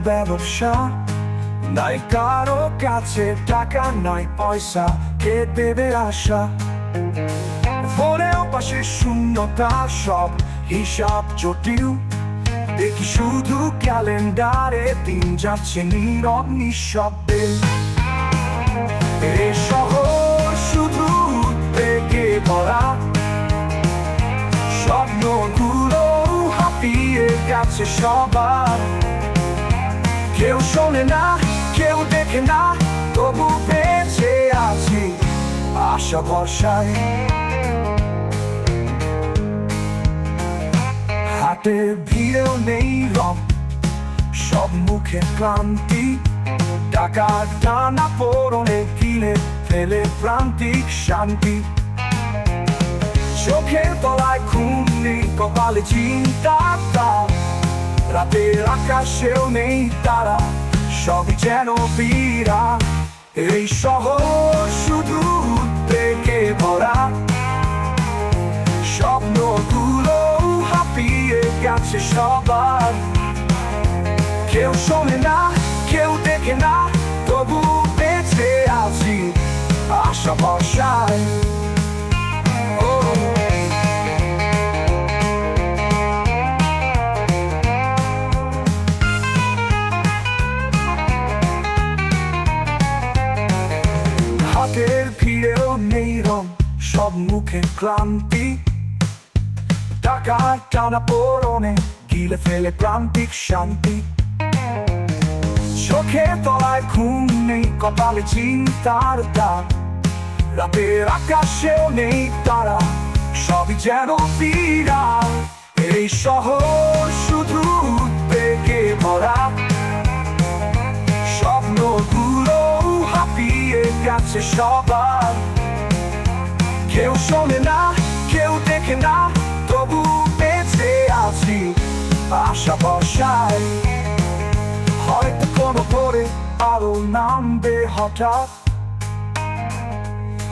ব্যবসা, নাই কারো কাছে টাকা, নাই পয়সা, কে দেবে আশা। ফোনেও পাশে শূন্যতা, সব হিসাব জটিল, দেখি শুধু ক্যালেন্ডারে দিন যাচ্ছে নীরব নিঃশব্দে। এই শহর শুধু উদ্বেগে ভরা, স্বপ্নগুলো হাঁপিয়ে গেছে সবার। কেউ শোনে না, কেউ দেখে না, তবু বেঁচে আছি আশা ভরসায়। হাটের ভিড়েও নেই রং, সব মুখে ক্লান্তি, টাকার টানা পরনে গিলে ফেলে প্রান্তিক শান্তি। চোখের তলায় ঘুম নেই, কপালে চিন্তার তাপ, রাতের আকাশেও নেই তারা, সবই যেন পীড়া। এই শহর শুধু উদ্বেগে ভরা, স্বপ্নগুলো হাঁপিয়ে গেছে সবার। কেউ শোনে না, কেউ দেখে না, তবু বেঁচে আছি আশা ভরসায়। হাতের ভিড়েও নেই রং, সব মুখে ক্লান্তি, টাকার টানা পরনে গিলে ফেলে প্রান্তিক শান্তি। চোখের তলায় ঘুম নেই, কপালে চিন্তার দাগ, রাতের আকাশেও নেই তারা, সবই যেন পীড়া। এই শহর শুধু উদ্বেগে ভরা, স্বপ্নগুলো হাঁপিয়ে গেছে সবার। কেউ শোনে না, কেউ দেখে না, তবু বেঁচে আছি আশা ভরসায়। হয়তো কোনো ভোরে আলো নামবে হঠাৎ,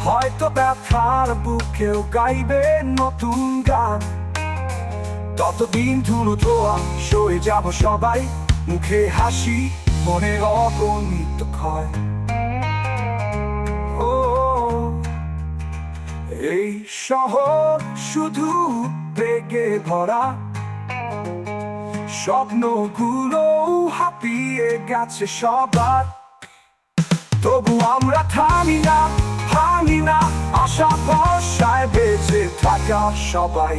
হয়তো ব্যথার বুকেও গাইবে নতুন গান। ততদিন ধুলো ধোয়া সয়ে যাব সবাই, মুখে হাসি, মনে অগণিত ক্ষয়। ও এই শহর শুধু উদ্বেগে ভরা, স্বপ্নগুলো হাঁপিয়ে গেছে সবার। তবু আমরা থামি না, আশা ভরসায় বেঁচে থাকা সবাই।